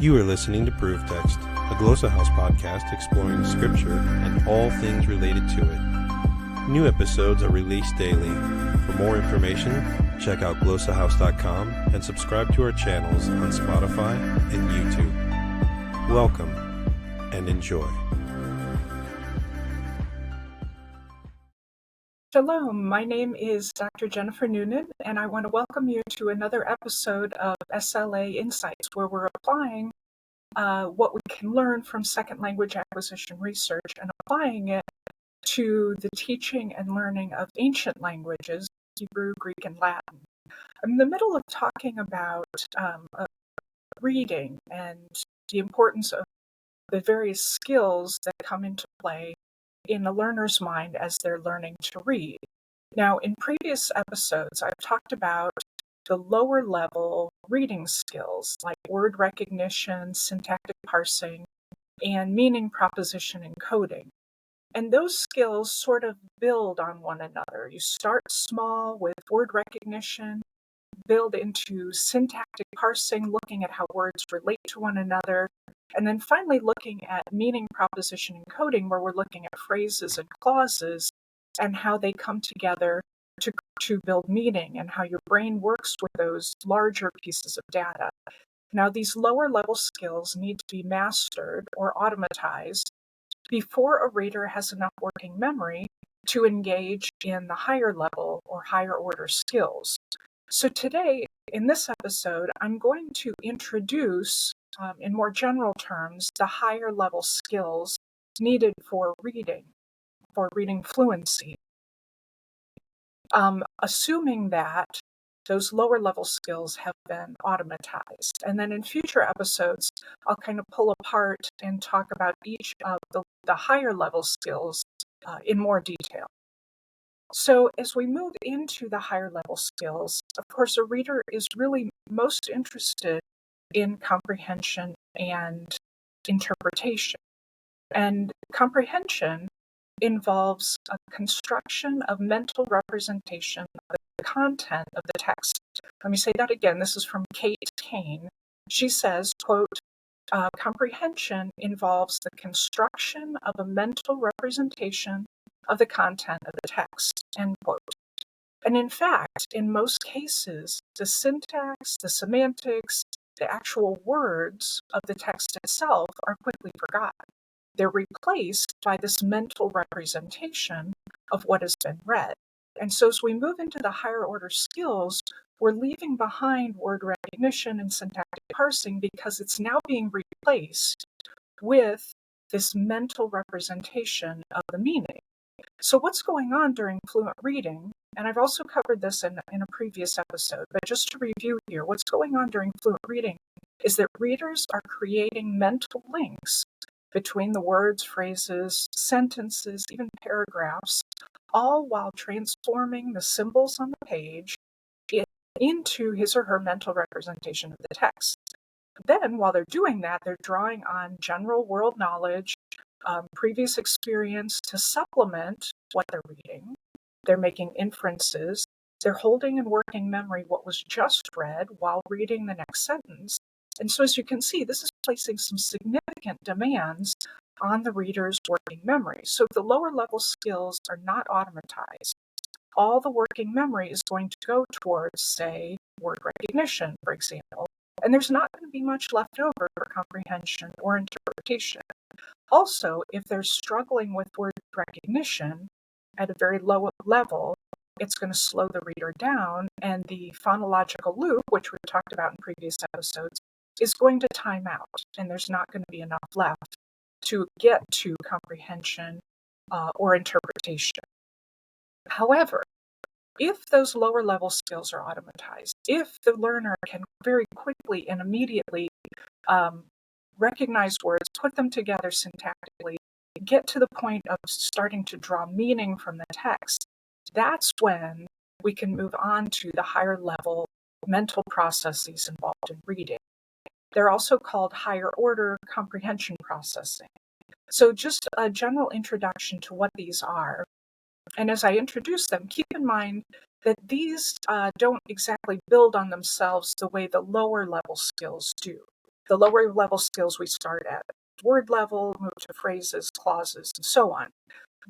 You are listening to Proof Text, a Glossa House podcast exploring Scripture and all things related to it. New episodes are released daily. For more information, check out glossahouse.com and subscribe to our channels on Spotify and YouTube. Welcome and enjoy. Shalom, my name is Dr. Jennifer Noonan, and I want to welcome you to another episode of SLA Insights, where we're applying what we can learn from second language acquisition research and applying it to the teaching and learning of ancient languages, Hebrew, Greek, and Latin. I'm in the middle of talking about reading and the importance of the various skills that come into play in a learner's mind as they're learning to read. Now, in previous episodes, I've talked about the lower level reading skills like word recognition, syntactic parsing, and meaning proposition encoding. And those skills sort of build on one another. You start small with word recognition, build into syntactic parsing, looking at how words relate to one another, and then finally looking at meaning proposition encoding, where we're looking at phrases and clauses and how they come together to build meaning and how your brain works with those larger pieces of data. Now, these lower level skills need to be mastered or automatized before a reader has enough working memory to engage in the higher level or higher order skills. So today, in this episode, I'm going to introduce, in more general terms, the higher level skills needed for reading fluency, assuming that those lower level skills have been automatized. And then in future episodes, I'll kind of pull apart and talk about each of the higher level skills in more detail. So as we move into the higher level skills, of course, a reader is really most interested in comprehension and interpretation. And comprehension involves a construction of mental representation of the content of the text. Let me say that again. This is from Kate Kane. She says, quote, comprehension involves the construction of a mental representation of the content of the text, end quote. And in fact, in most cases, the syntax, the semantics, the actual words of the text itself are quickly forgotten. They're replaced by this mental representation of what has been read. And so as we move into the higher order skills, we're leaving behind word recognition and syntactic parsing because it's now being replaced with this mental representation of the meaning. So what's going on during fluent reading, and I've also covered this in a previous episode, but just to review here, what's going on during fluent reading is that readers are creating mental links between the words, phrases, sentences, even paragraphs, all while transforming the symbols on the page into his or her mental representation of the text. Then, while they're doing that, they're drawing on general world knowledge, previous experience to supplement what they're reading. They're making inferences. They're holding in working memory what was just read while reading the next sentence. And so, as you can see, this is placing some significant demands on the reader's working memory. So the lower level skills are not automatized. All the working memory is going to go towards, say, word recognition, for example, and there's not going to be much left over for comprehension or interpretation. Also, if they're struggling with word recognition at a very low level, it's going to slow the reader down, and the phonological loop, which we've talked about in previous episodes, is going to time out, and there's not going to be enough left to get to comprehension or interpretation. However, if those lower level skills are automatized, if the learner can very quickly and immediately recognize words, put them together syntactically, get to the point of starting to draw meaning from the text, that's when we can move on to the higher level mental processes involved in reading. They're also called higher order comprehension processing. So just a general introduction to what these are. And as I introduce them, keep in mind that these don't exactly build on themselves the way the lower level skills do. The lower level skills we start at word level, move to phrases, clauses, and so on.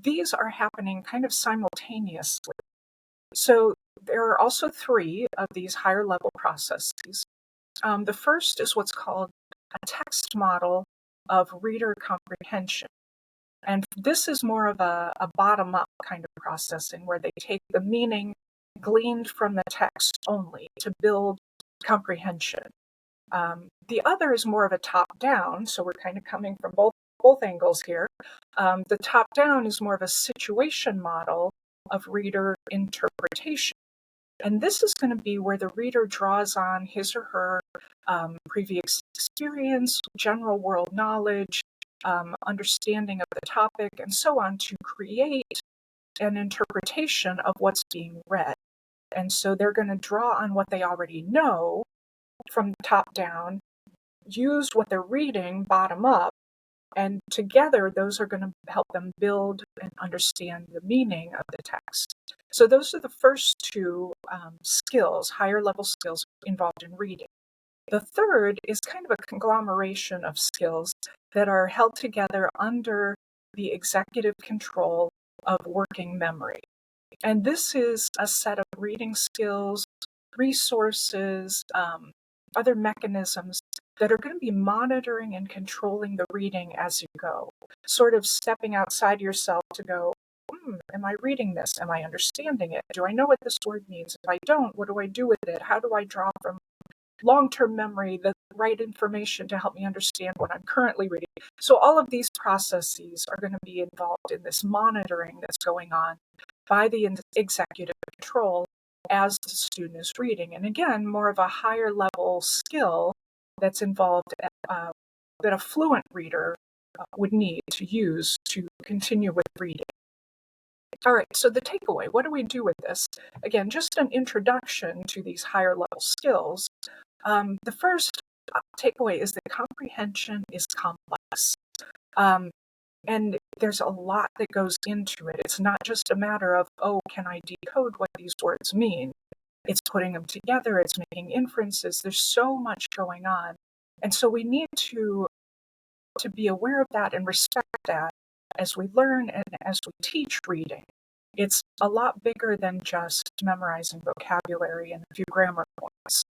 These are happening kind of simultaneously. So there are also 3 of these higher level processes. The first is what's called a text model of reader comprehension. And this is more of a bottom-up kind of processing where they take the meaning gleaned from the text only to build comprehension. The other is more of a top-down, so we're kind of coming from both angles here. The top-down is more of a situation model of reader interpretation. And this is going to be where the reader draws on his or her previous experience, general world knowledge, understanding of the topic, and so on to create an interpretation of what's being read. And so they're going to draw on what they already know from the top down, use what they're reading bottom up, and together those are going to help them build and understand the meaning of the text. So those are the first 2 skills, higher level skills involved in reading. The third is kind of a conglomeration of skills that are held together under the executive control of working memory. And this is a set of reading skills, resources, other mechanisms that are going to be monitoring and controlling the reading as you go, sort of stepping outside yourself to go, am I reading this? Am I understanding it? Do I know what this word means? If I don't, what do I do with it? How do I draw from long-term memory the right information to help me understand what I'm currently reading? So all of these processes are going to be involved in this monitoring that's going on by the executive control as the student is reading. And again, more of a higher level skill that's involved that a fluent reader would need to use to continue with reading. All right, so the takeaway, what do we do with this? Again, just an introduction to these higher level skills. The first takeaway is that comprehension is complex. And there's a lot that goes into it. It's not just a matter of, can I decode what these words mean? It's putting them together, it's making inferences. There's so much going on. And so we need to be aware of that and respect that as we learn and as we teach reading. It's a lot bigger than just memorizing vocabulary and a few grammar points.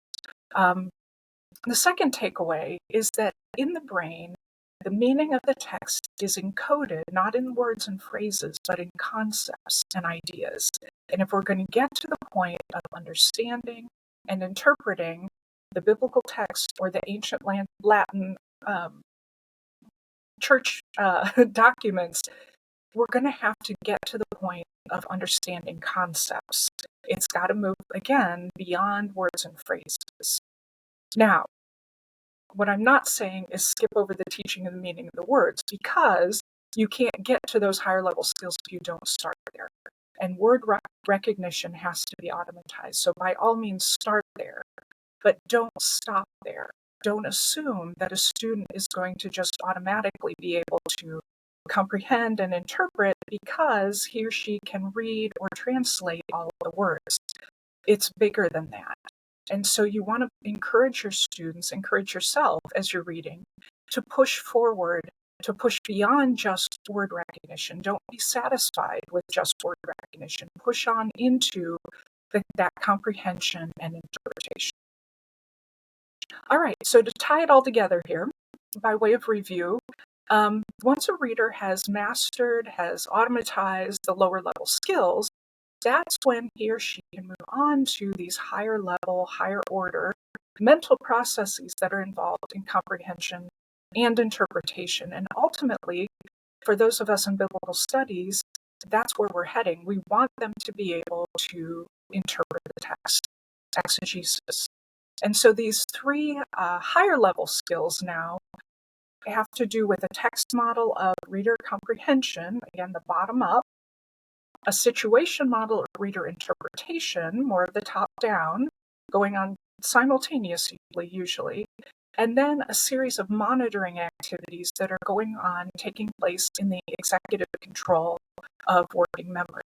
The second takeaway is that in the brain, the meaning of the text is encoded not in words and phrases, but in concepts and ideas. And if we're going to get to the point of understanding and interpreting the biblical text or the ancient Latin church documents, we're going to have to get to the point of understanding concepts. It's got to move, again, beyond words and phrases. Now, what I'm not saying is skip over the teaching and the meaning of the words, because you can't get to those higher level skills if you don't start there. And word recognition has to be automatized. So by all means, start there, but don't stop there. Don't assume that a student is going to just automatically be able to comprehend and interpret because he or she can read or translate all of the words. It's bigger than that. And so you want to encourage your students, encourage yourself as you're reading, to push forward, to push beyond just word recognition. Don't be satisfied with just word recognition. Push on into that comprehension and interpretation. All right, so to tie it all together here, by way of review, once a reader has mastered, has automatized the lower level skills, that's when he or she can move on to these higher level, higher order mental processes that are involved in comprehension and interpretation. And ultimately, for those of us in biblical studies, that's where we're heading. We want them to be able to interpret the text, exegesis. And so these 3 higher level skills now have to do with a text model of reader comprehension, again, the bottom up, a situation model of reader interpretation, more of the top down, going on simultaneously usually, and then a series of monitoring activities that are taking place in the executive control of working memory.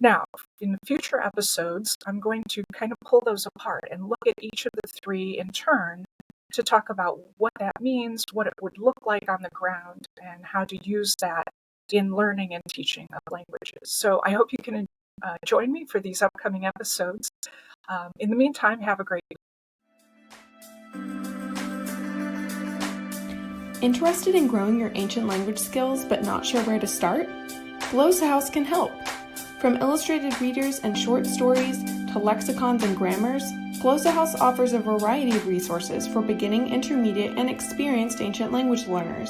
Now, in future episodes, I'm going to kind of pull those apart and look at each of the 3 in turn to talk about what that means, what it would look like on the ground, and how to use that in learning and teaching of languages. So I hope you can join me for these upcoming episodes. In the meantime, have a great week. Interested in growing your ancient language skills but not sure where to start? Glossa House can help. From illustrated readers and short stories to lexicons and grammars, Glossa House offers a variety of resources for beginning, intermediate, and experienced ancient language learners.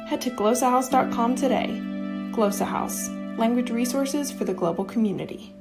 Head to glossahouse.com today. Glossa House, language resources for the global community.